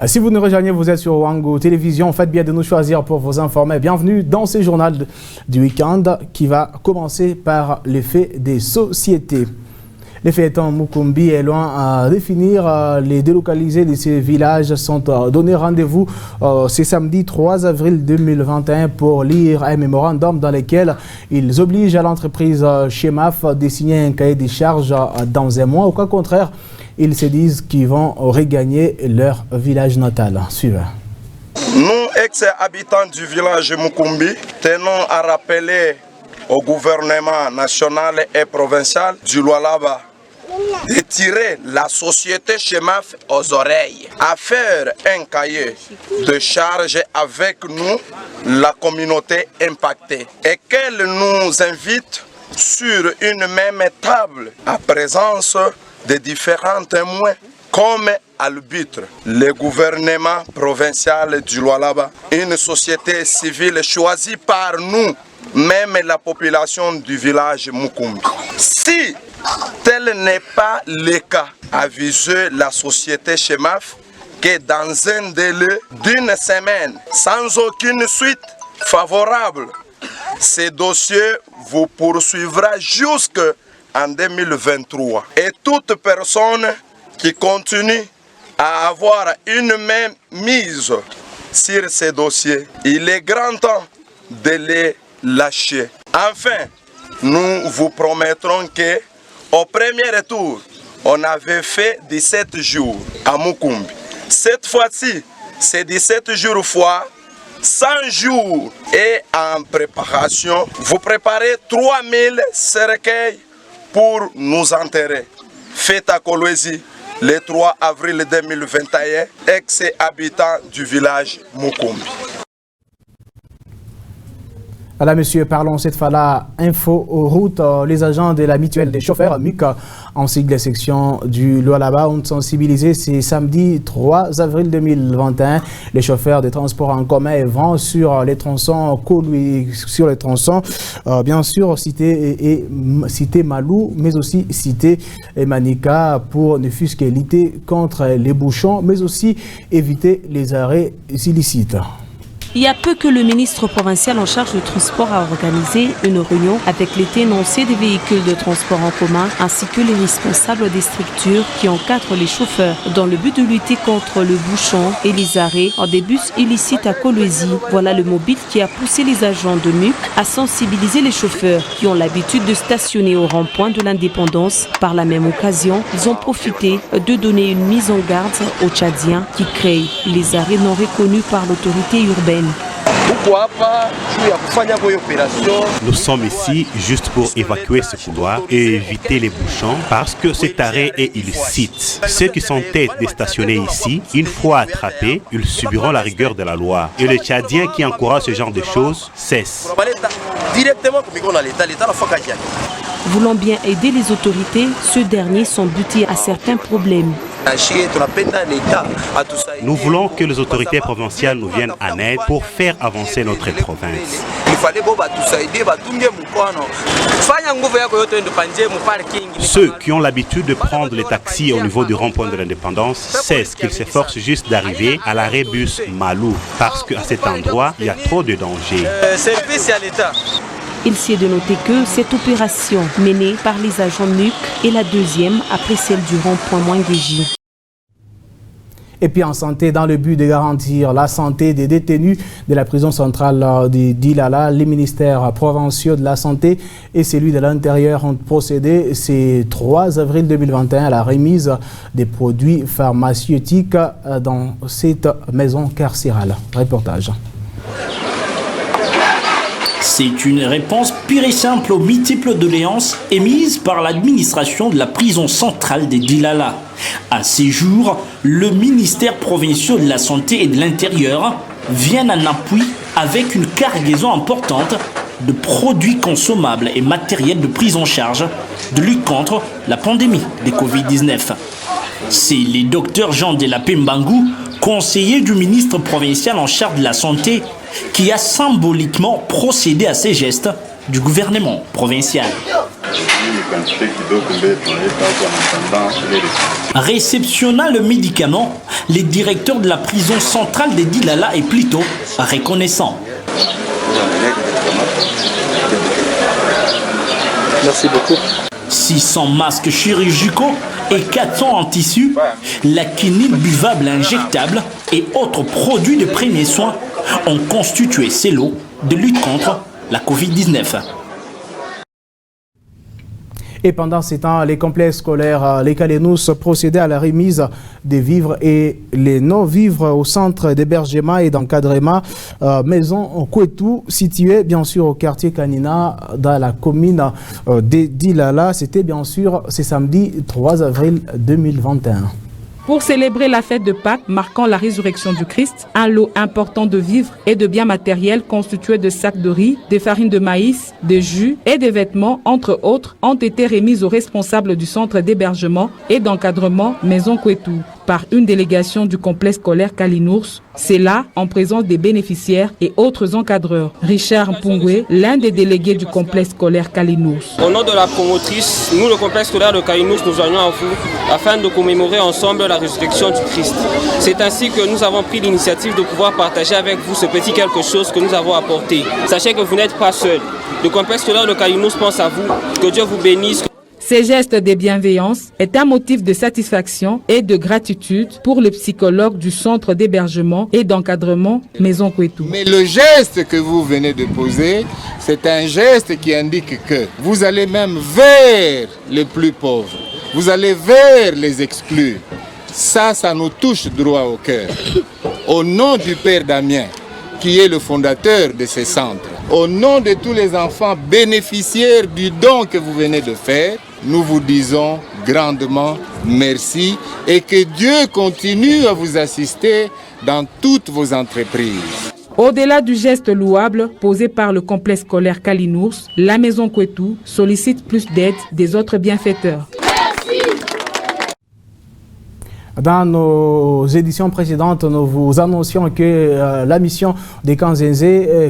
Si vous nous rejoignez, vous êtes sur Wango Télévision. Faites bien de nous choisir pour vous informer. Bienvenue dans ce journal du week-end qui va commencer par l'effet des sociétés. L'effet étant Mukumbi est loin à définir. Les délocalisés de ces villages sont donnés rendez-vous ce samedi 3 avril 2021 pour lire un mémorandum dans lequel ils obligent à l'entreprise Chemaf de signer un cahier des charges dans un mois. Au cas contraire, ils se disent qu'ils vont regagner leur village natal. Suivez. Nous, ex-habitants du village Mukumbi, tenons à rappeler au gouvernement national et provincial du Lualaba de tirer la société Chemaf aux oreilles, à faire un cahier de charges avec nous, la communauté impactée, et qu'elle nous invite sur une même table à présence de différents témoins comme arbitre, le gouvernement provincial du Lualaba, une société civile choisie par nous, même la population du village Mukumbi. Si tel n'est pas le cas, avisez la société Chemaf que dans un délai d'une semaine, sans aucune suite favorable, ce dossier vous poursuivra jusqu'en 2023. Et toute personne qui continue à avoir une main mise sur ces dossiers, il est grand temps de les lâcher. Enfin, nous vous promettrons que au premier tour, on avait fait 17 jours à Mukumbi. Cette fois-ci, c'est 17 jours fois 100 jours et en préparation, vous préparez 3000 cercueils pour nous enterrer. Fête à Kolwezi, le 3 avril 2021, ex-habitant du village Mukumbi. Voilà, monsieur, parlons cette fois-là info aux routes. Les agents de la mutuelle des chauffeurs, MUC, ainsi que les sections du Lualaba ont sensibilisé ce samedi 3 avril 2021. Les chauffeurs des transports en commun vont sur les tronçons bien sûr, cité Malou, mais aussi cité Manika pour ne fût-ce que lutter contre les bouchons, mais aussi éviter les arrêts illicites. Il y a peu que le ministre provincial en charge du transport a organisé une réunion avec les tenanciers des véhicules de transport en commun ainsi que les responsables des structures qui encadrent les chauffeurs dans le but de lutter contre le bouchon et les arrêts des bus illicites à Kolwezi. Voilà le mobile qui a poussé les agents de MUC à sensibiliser les chauffeurs qui ont l'habitude de stationner au rond-point de l'indépendance. Par la même occasion, ils ont profité de donner une mise en garde aux Tchadiens qui créent les arrêts non reconnus par l'autorité urbaine. Nous sommes ici juste pour évacuer ce couloir et éviter les bouchons parce que cet arrêt est illicite. Ceux qui sont têtes de stationner ici, une fois attrapés, ils subiront la rigueur de la loi. Et les Tchadiens qui encouragent ce genre de choses cessent. Voulant bien aider les autorités, ceux derniers sont butés à certains problèmes. Nous voulons que les autorités provinciales nous viennent en aide pour faire avancer notre province. Ceux qui ont l'habitude de prendre les taxis au niveau du rond-point de l'indépendance cessent qu'ils s'efforcent juste d'arriver à l'arrêt bus Malou parce qu'à cet endroit, il y a trop de dangers. Il s'est de noter que cette opération menée par les agents MUC est la deuxième après celle du rond-point Mwengeji. Et puis en santé, dans le but de garantir la santé des détenus de la prison centrale d'Ilala, les ministères provinciaux de la santé et celui de l'Intérieur ont procédé ce 3 avril 2021 à la remise des produits pharmaceutiques dans cette maison carcérale. Reportage. C'est une réponse pure et simple aux multiples doléances émises par l'administration de la prison centrale de Dilala. À ces jours, le ministère provincial de la Santé et de l'Intérieur vient en appui avec une cargaison importante de produits consommables et matériels de prise en charge de lutte contre la pandémie de Covid-19. C'est le docteur Jean Delapé Mbangou, conseiller du ministre provincial en charge de la santé, qui a symboliquement procédé à ces gestes du gouvernement provincial. Réceptionnant le médicament, les directeurs de la prison centrale des Dilala est plutôt reconnaissant. Merci beaucoup. 600 masques chirurgicaux et 400 en tissu, la quinine buvable injectable et autres produits de premiers soins ont constitué ces lots de lutte contre la Covid-19. Et pendant ces temps, les complexes scolaires, les Kalenous procédaient à la remise des vivres et les non-vivres au centre d'hébergement et d'encadrement Maison Kwetu, située bien sûr au quartier Kanina, dans la commune de Dilala. C'était bien sûr ce samedi 3 avril 2021. Pour célébrer la fête de Pâques marquant la résurrection du Christ, un lot important de vivres et de biens matériels constitués de sacs de riz, de farines de maïs, de jus et de vêtements, entre autres, ont été remis aux responsables du centre d'hébergement et d'encadrement Maison Kwetu par une délégation du complexe scolaire Kalinours. C'est là, en présence des bénéficiaires et autres encadreurs. Richard Mpungwe, l'un des délégués du complexe scolaire Kalinours. Au nom de la promotrice, nous, le complexe scolaire de Kalinours, nous joignons à vous afin de commémorer ensemble la résurrection du Christ. C'est ainsi que nous avons pris l'initiative de pouvoir partager avec vous ce petit quelque chose que nous avons apporté. Sachez que vous n'êtes pas seul. Le complexe scolaire de Kalinours pense à vous. Que Dieu vous bénisse. Ces gestes de bienveillance est un motif de satisfaction et de gratitude pour les psychologues du centre d'hébergement et d'encadrement Maison Kwetu. Mais le geste que vous venez de poser, c'est un geste qui indique que vous allez même vers les plus pauvres, vous allez vers les exclus. Ça nous touche droit au cœur. Au nom du Père Damien, qui est le fondateur de ces centres, au nom de tous les enfants bénéficiaires du don que vous venez de faire, nous vous disons grandement merci et que Dieu continue à vous assister dans toutes vos entreprises. Au-delà du geste louable posé par le complexe scolaire Kalinours, la Maison Kwetu sollicite plus d'aide des autres bienfaiteurs. Dans nos éditions précédentes, nous vous annoncions que la mission des Kanzenze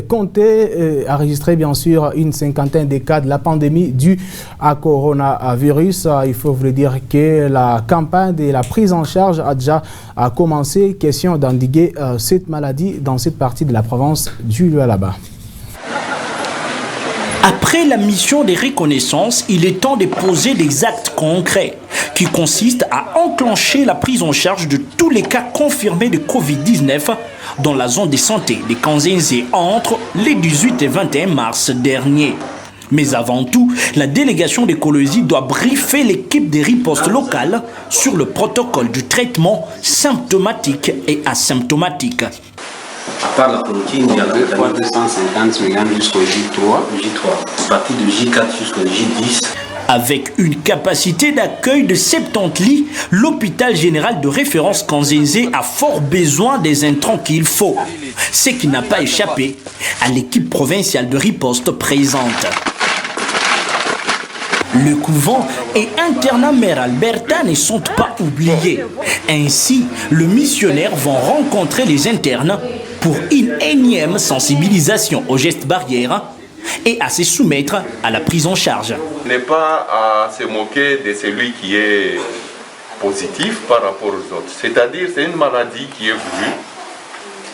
comptait enregistrer bien sûr une cinquantaine de cas de la pandémie due à coronavirus. Il faut vous dire que la campagne de la prise en charge a déjà commencé. Question d'endiguer cette maladie dans cette partie de la province du Lualaba. Après la mission des reconnaissances, il est temps de poser des actes concrets qui consistent à enclencher la prise en charge de tous les cas confirmés de Covid-19 dans la zone de santé des Kanzenze entre les 18 et 21 mars dernier. Mais avant tout, la délégation d'écologie doit briefer l'équipe des ripostes locales sur le protocole du traitement symptomatique et asymptomatique. À part la chloroquine, il y a 250 mg jusqu'au J3, à partir de J4 jusqu'au J10. Avec une capacité d'accueil de 70 lits, l'hôpital général de référence Kanzenze a fort besoin des intrants qu'il faut, ce qui n'a pas échappé à l'équipe provinciale de riposte présente. Le couvent et internat Mère Alberta ne sont pas oubliés. Ainsi, le missionnaire va rencontrer les internes pour une énième sensibilisation aux gestes barrières et à se soumettre à la prise en charge. N'est pas à se moquer de celui qui est positif par rapport aux autres. C'est-à-dire c'est une maladie qui est voulue.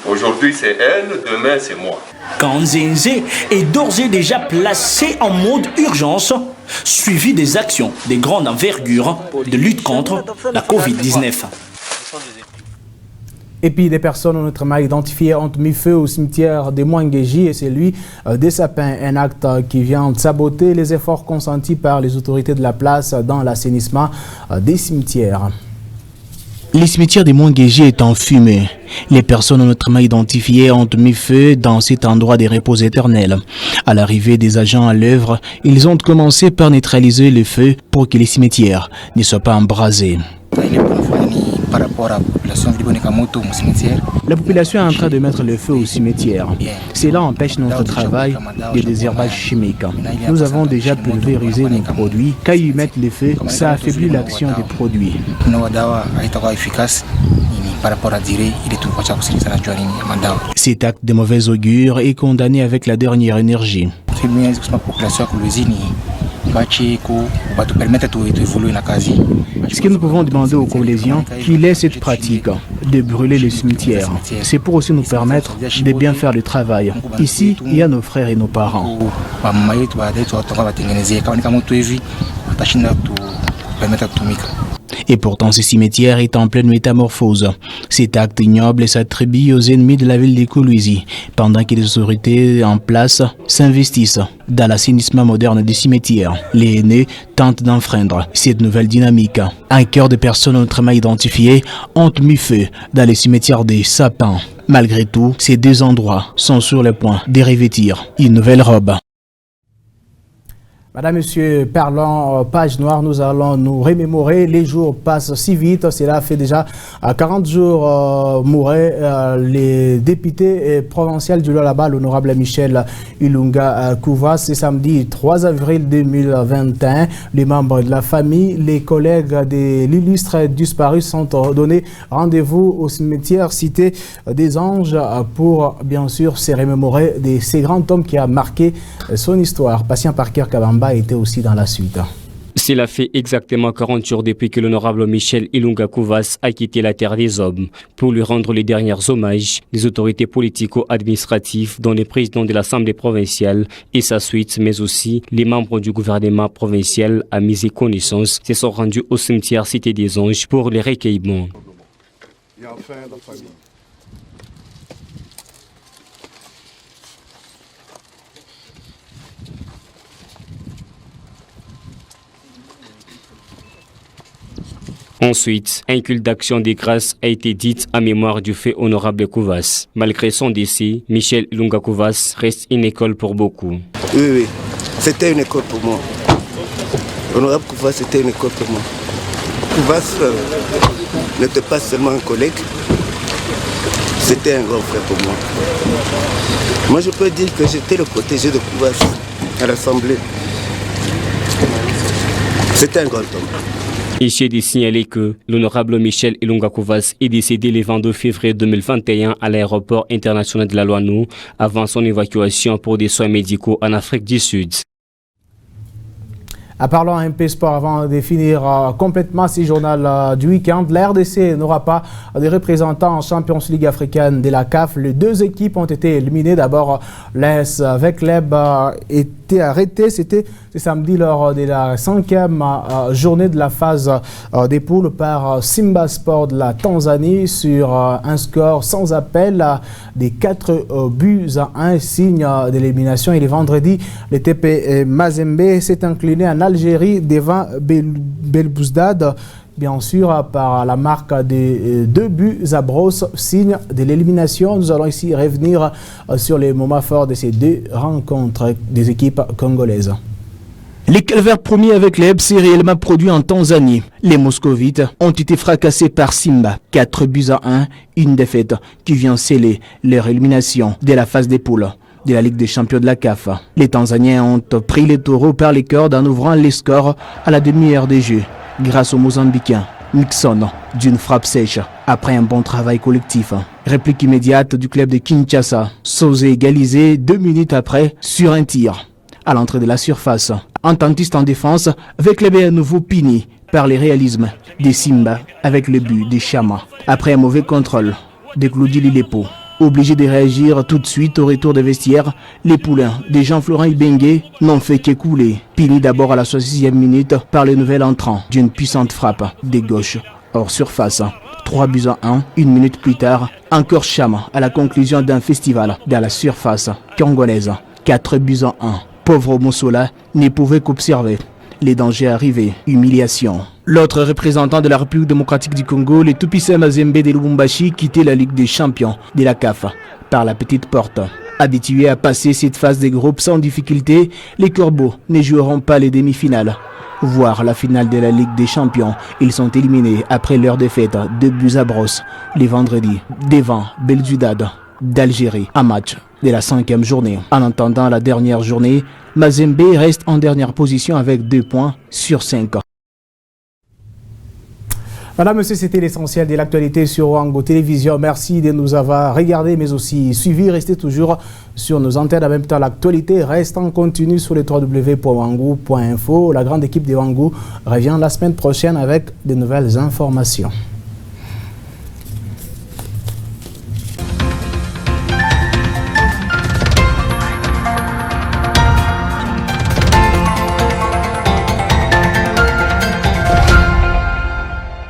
Aujourd'hui c'est elle, demain c'est moi. Kanzenze est d'ores et déjà placé en mode urgence, suivi des actions de grande envergure de lutte contre la Covid-19. Et puis des personnes autrement identifiées ont mis feu au cimetière de Mwangeji et celui des Sapins, un acte qui vient saboter les efforts consentis par les autorités de la place dans l'assainissement des cimetières. Le cimetière de Mwangeji est en fumée. Les personnes autrement identifiées ont mis feu dans cet endroit de repos éternel. À l'arrivée des agents à l'œuvre, ils ont commencé par neutraliser le feu pour que les cimetières ne soient pas embrasés. Par rapport à la population de cimetière. La population est en train de mettre le feu au cimetière. Cela empêche notre travail de désherbage chimique. Nous avons déjà pulvérisé nos produits. Quand ils mettent le feu, ça affaiblit l'action des produits. Cet acte de mauvaise augure est condamné avec la dernière énergie. Ce que nous pouvons demander aux collégiens, qu'il ait cette pratique de brûler les cimetières. C'est pour aussi nous permettre de bien faire le travail. Ici, il y a nos frères et nos parents. Et pourtant, ce cimetière est en pleine métamorphose. Cet acte ignoble s'attribue aux ennemis de la ville de Kolwezi, pendant que les autorités en place s'investissent dans l'assainissement moderne des cimetières. Les aînés tentent d'enfreindre cette nouvelle dynamique. Un cœur de personnes autrement identifiées ont mis feu dans les cimetières des sapins. Malgré tout, ces deux endroits sont sur le point de revêtir une nouvelle robe. Madame, Monsieur, parlons page noire, nous allons nous remémorer. Les jours passent si vite, cela fait déjà 40 jours mouraient les députés provinciaux du Lualaba, l'honorable Michel Ilunga Kouvas. C'est samedi 3 avril 2021. Les membres de la famille, les collègues de l'illustre disparu sont donnés rendez-vous au cimetière cité des Anges pour bien sûr se remémorer de ces grands hommes qui a marqué son histoire. Patient Parker Kabamba était aussi dans la suite. Cela fait exactement 40 jours depuis que l'honorable Michel Ilunga Kouvas a quitté la terre des hommes. Pour lui rendre les derniers hommages, les autorités politico-administratives, dont le président de l'Assemblée provinciale et sa suite, mais aussi les membres du gouvernement provincial à mise et connaissance, se sont rendus au cimetière Cité des Anges pour les recueillements. Et enfin, la famille. Ensuite, un culte d'action des grâces a été dit en mémoire du fait honorable Kouvas. Malgré son décès, Michel Ilunga Kouvas reste une école pour beaucoup. Oui, c'était une école pour moi. Honorable Kouvas, c'était une école pour moi. Kouvas n'était pas seulement un collègue, c'était un grand frère pour moi. Moi, je peux dire que j'étais le protégé de Kouvas à l'Assemblée. C'était un grand homme. Il s'est de signaler que l'honorable Michel Ilunga Kouvas est décédé le 22 février 2021 à l'aéroport international de la Loanou avant son évacuation pour des soins médicaux en Afrique du Sud. Parlons un peu sport avant de finir complètement ce journal du week-end. La RDC n'aura pas de représentants en Champions League africaine de la CAF. Les deux équipes ont été éliminées. D'abord, l'AS avec l'EB était arrêté. C'était ce samedi lors de la 5e journée de la phase des poules par Simba Sport de la Tanzanie sur un score sans appel des 4 buts à 1, signe d'élimination. Et le vendredi, le TP Mazembe s'est incliné en Algérie devant Belbouzdad, bien sûr par la marque de 2 buts à brosse, signe de l'élimination. Nous allons ici revenir sur les moments forts de ces deux rencontres des équipes congolaises. Les Calvaires premiers avec les FC réellement produits en Tanzanie. Les Moscovites ont été fracassés par Simba. 4 buts à 1, une défaite qui vient sceller leur élimination de la phase des poules de la Ligue des champions de la CAF. Les Tanzaniens ont pris les taureaux par les cordes en ouvrant les scores à la demi-heure des jeux grâce au Mozambicain Nixon d'une frappe sèche après un bon travail collectif. Réplique immédiate du club de Kinshasa, Sosé égalisé 2 minutes après sur un tir à l'entrée de la surface. Ententiste en défense avec le à nouveau puni par les réalismes des Simba avec le but des Chama. Après un mauvais contrôle de Claudie Lilepo, obligé de réagir tout de suite au retour des vestiaires, les poulains de Jean-Florent Ibengue n'ont fait qu'écouler. Pini d'abord à la 66e minute par le nouvel entrant d'une puissante frappe des gauches hors surface. 3 buts à 1, une minute plus tard, encore Chama à la conclusion d'un festival dans la surface congolaise. 4 buts à 1. Pauvre Mossola ne pouvait qu'observer les dangers arrivés, humiliation. L'autre représentant de la République démocratique du Congo, le tout-puissant Mazembe de Lubumbashi, quittait la Ligue des champions de la CAF par la petite porte. Habitués à passer cette phase des groupes sans difficulté, les Corbeaux ne joueront pas les demi-finales, voire la finale de la Ligue des champions. Ils sont éliminés après leur défaite 2 buts à brosse les vendredis devant Belzudad d'Algérie, un match de la 5e journée. En attendant la dernière journée, Mazembe reste en dernière position avec 2 points sur 5. Madame, monsieur, c'était l'essentiel de l'actualité sur Wango Télévision. Merci de nous avoir regardés, mais aussi suivis. Restez toujours sur nos antennes. En même temps, l'actualité reste en continu sur le www.wango.info. La grande équipe de Wango revient la semaine prochaine avec de nouvelles informations.